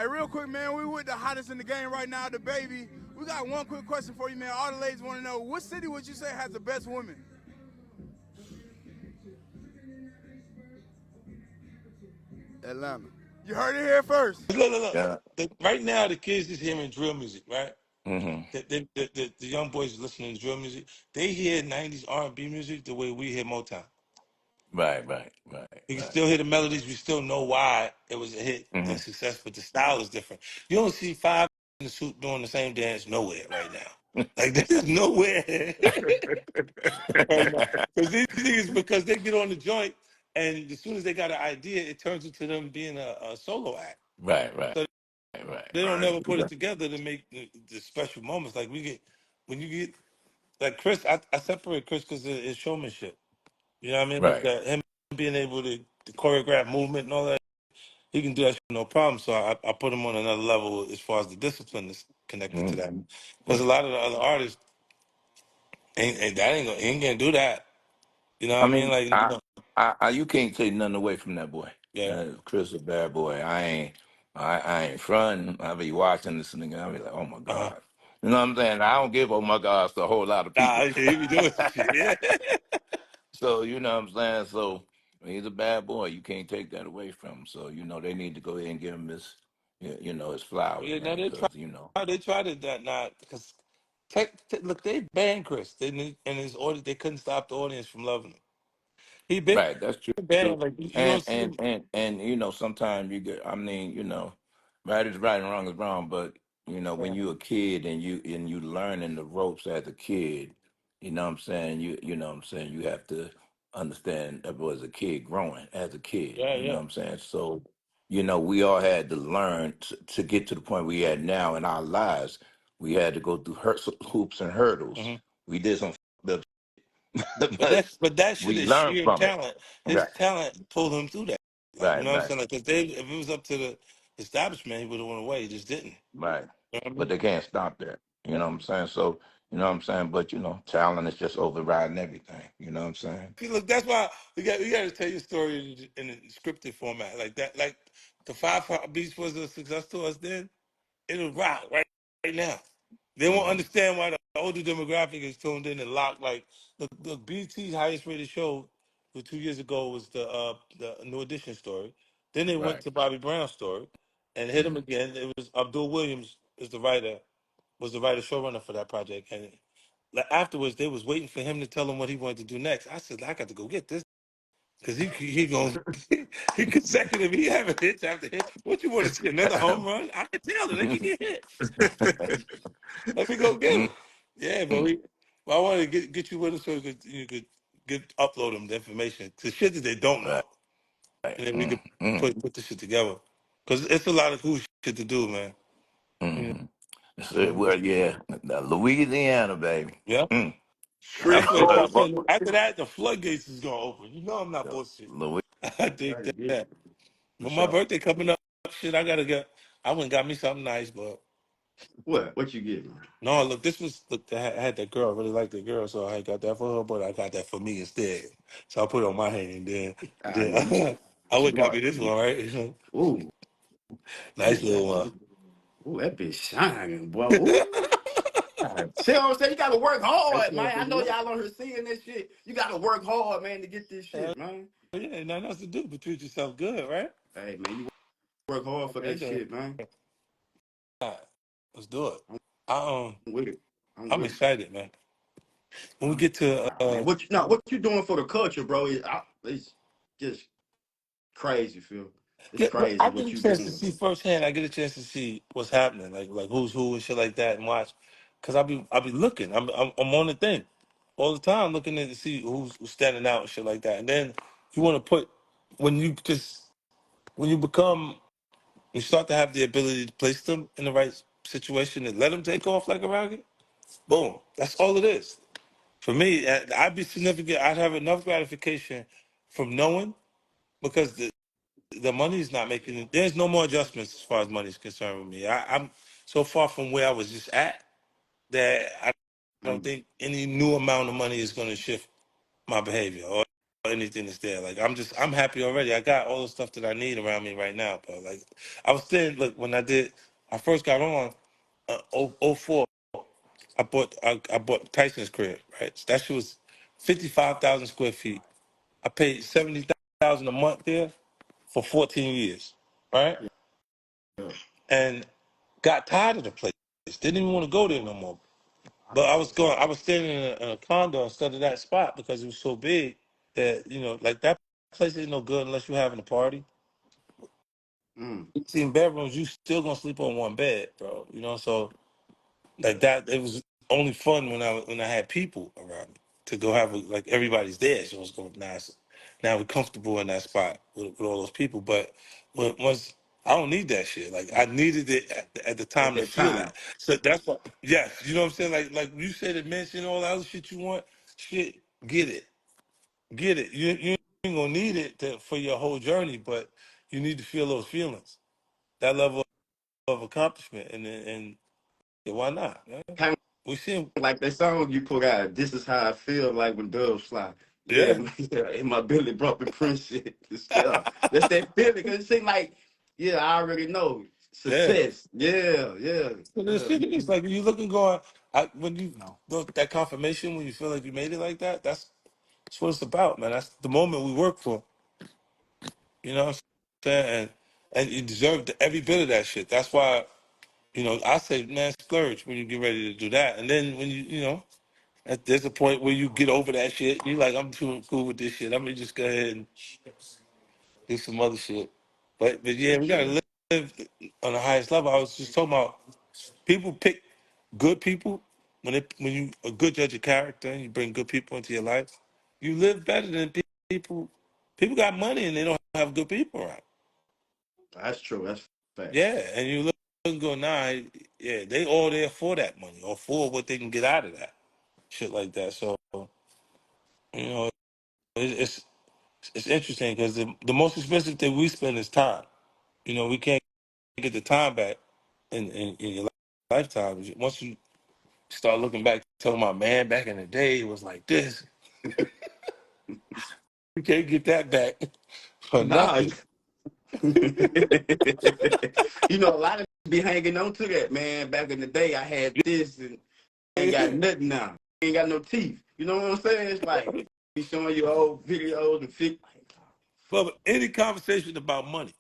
Hey, real quick, man, we with the hottest in the game right now, the baby. We got one quick question for you, man. All the ladies want to know, what city would you say has the best women? Atlanta. You heard it here first. Look. Yeah. Right now, the kids is hearing drill music, right? Mm-hmm. The young boys listening to drill music. They hear '90s R&B music the way we hear Motown. You can Right. still hear the melodies. We still know why it was a hit, the Mm-hmm. success, but the style is different. You don't see five in the suit doing the same dance nowhere right now. Like there's nowhere right now. Because these niggas, because they get on the joint, and as soon as they got an idea, it turns into them being a solo act. Right. Right. So Right. they don't never put it together to make the special moments. Like when you get like Chris, I separate Chris because of his showmanship. You know what I mean? Like Right. that, him being able to choreograph movement and all that. He can do that shit no problem. So I put him on another level as far as the discipline is connected to that. Mm-hmm. Because a lot of the other artists ain't gonna do that. You know what I I mean? mean, Like you can't take nothing away from that boy. yeah. Chris a bad boy. I ain't fronting. I be watching this nigga. I be like, oh my Uh-huh. god. You know what I'm saying? I don't give oh my gosh to a whole lot of Nah, people. he be doing some shit. Yeah. So you know what I'm saying. So he's a bad boy. You can't take that away from him. So they need to go ahead and give him his, his flowers, Yeah. Now man. Because they tried it that not because look, they banned Chris. And his audience, they couldn't stop the audience from loving him. He been right, that's true. banned. Like you And don't see and him. and and sometimes you get. I mean, right is right and wrong is wrong. But when Yeah. you're a kid and you learning the ropes as a kid, you know what I'm saying. You know what I'm saying. You have to understand that was a kid growing as a kid. Yeah. You know Yeah. what I'm saying. So we all had to learn to get to the point we at now in our lives. We had to go through hoops and hurdles. Mm-hmm. We did some f***ed up, but But that shit we is learned sheer from it. talent. His Right. talent pulled him through that. Like you Right, know what I'm right, saying? Like if it was up to the establishment, he would have went away. He just didn't. right. You know what I But mean? they can't stop that. You know what I'm saying? So, you know what I'm saying? But, talent is just overriding everything. You know what I'm saying? See, look, that's why we got to tell your story in a scripted format like that. Like the Five Beats was a success to us then. It'll rock right now. They won't Hmm. understand why the older demographic is tuned in and locked. Like the BT's highest rated show for 2 years ago was the New Edition story. Then they went Right. to Bobby Brown's story and hit him Hmm. again. It was Abdul Williams was the writer showrunner for that project. And like afterwards, they was waiting for him to tell them what he wanted to do next. I said, I got to go get this because he going he consecutive. He having hits after hits. What you want to see another home run? I can tell it. Let me get hit. Let me go get Hmm. him. Yeah, but I wanted to get you with us so you could get upload them the information to shit that they don't Right. know, and then we could Mm-hmm. put the shit together because it's a lot of cool shit to do, man. You Hmm. So, know? well, yeah, Louisiana, baby. Yeah, Mm. that's Street what But, I'm hustle. but, saying. After that, the floodgates is gonna open. You know I'm not bullshit. Louis, I think Gotta get it. that. For But my sure. birthday coming up, shit, I gotta get. I went and got me something nice, but What? What you getting? no, look, I had that girl. I really liked that girl, so I got that for her, but I got that for me instead. So I put it on my hand, Ah, yeah, you then I went and got me smart. this one, right? Ooh, Nice little one. ooh, that bitch shining, boy. Ooh. See what I'm saying? You gotta work hard, man. I know y'all on here seeing this shit. You gotta work hard, man, to get this Hell shit, man. yeah, nothing else to do but treat yourself good, right? Hey, man, you work hard for Okay, that shit, man. all right, let's do it. I'm I, with it. I'm I'm with it. excited, man. When we get to Ah, man, what you doing for the culture, bro? It's just crazy, Phil. It's yeah, but crazy I get what a you chance to doing, see bro. firsthand. I get a chance to see what's happening, like who's who and shit like that, and watch. Cause I be looking. I'm on the thing all the time, looking to see who's standing out and shit like that. And then you want to put when you just when you become you start to have the ability to place them in the right situation and let them take off like a rocket. Boom. That's all it is. For me, I'd be significant. I'd have enough gratification from knowing because the money's not making it. There's no more adjustments as far as money's concerned with me. I'm so far from where I was just at that I don't Mm. think any new amount of money is going to shift my behavior or anything that's there. Like I'm happy already. I got all the stuff that I need around me right now, bro. Like I was saying, look, when I first got on, '04, I bought Tyson's crib, right? So that shit was 55,000 square feet. I paid 70,000 a month there for 14 years, right? Yeah. And got tired of the place. Didn't even want to go there no more. But I was staying in a condo instead of that spot because it was so big that, like that place ain't no good unless you're having a party. Mm. 18 bedrooms, you still gonna sleep on one bed, bro. So like that, it was only fun when I had people around me to go have like everybody's there, so it's going nice. Now we're comfortable in that spot with all those people, but once I don't need that shit. Like I needed it at the At time to that feel time. that. So that's what. Yes, you know what I'm saying. Like you said, it mentioned all the other shit you want. Shit, get it. You ain't gonna need it for your whole journey, but you need to feel those feelings, that level of accomplishment, and yeah, why not? Man? Kind We see him. of like that song you put out. This is how I feel like when doves fly. Yeah, Yeah. man, yeah, in my Billy Bumping Prince shit. Yeah, that's that feeling. Because it seems like, yeah, I already know Yeah. success. Yeah, yeah, So the yeah. shit is like when you looking going, when you that confirmation when you feel like you made it like that. That's what it's about, man. That's the moment we work for. You know what I'm saying? And you deserve every bit of that shit. That's why I say, man, splurge when you get ready to do that. And then when there's a point where you get over that shit. You like, I'm too cool with this shit. I'm gonna just go ahead and do some other shit. But yeah, we Yeah. gotta live on the highest level. I was just talking about people pick good people when you a good judge of character and you bring good people into your life. You live better than people. People got money and they don't have good people around. That's true. That's facts. Yeah, and you look and go, nah, yeah, they all there for that money or for what they can get out of that shit like that. So it's it's interesting because the most expensive thing we spend is time. We can't get the time back in your lifetime. Once you start looking back, talking about man back in the day, it was like this. You can't get that back for Nah. nothing. A lot of be hanging on to that, man. Back in the day, I had this and ain't got Yeah. nothing now. Ain't got no teeth. You know what I'm saying? It's like be showing you old videos and fit. But any conversation about money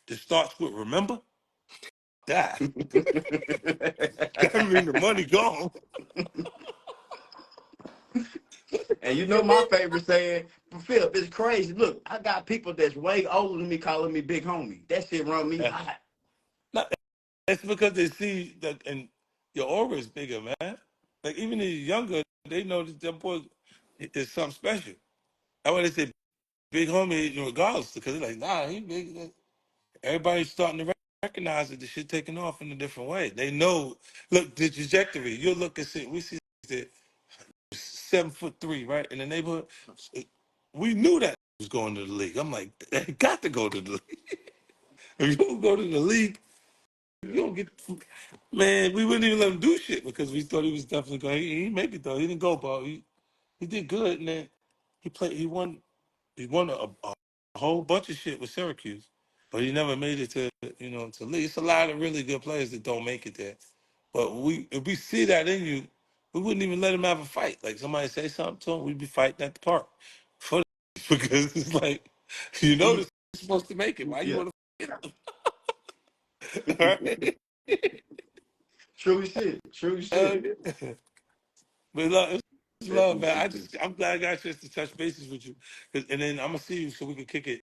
that starts with remember, die. That mean the money gone. And my favorite saying, Philip, it's crazy. Look, I got people that's way older than me calling me big homie. That shit run me hot. No, it's because they see that and your aura is bigger, man. Like even if you're younger, they know that that boy is something special. That's why they say big homie, regardless, because they're like, nah, he big. Everybody's starting to recognize that the shit taking off in a different way. They know, look, the trajectory. You look and see, we see the 7'3", right, in the neighborhood. We knew that was going to the league. I'm like, they got to go to the league. If you don't go to the league, you don't get. Man, we wouldn't even let him do shit because we thought he was definitely going. He make it though. He didn't go, but he did good, and then he played. He won a whole bunch of shit with Syracuse, but he never made it to league. It's a lot of really good players that don't make it there. But if we see that in you, we wouldn't even let him have a fight. Like somebody say something to him, we'd be fighting at the park for because it's like this is supposed to make it. Why you Yeah. want to fight him? Right? True shit. True Hell shit. yeah. But it's love, Definitely man. true shit. I'm glad I got a chance to touch bases with you, and then I'm gonna see you so we can kick it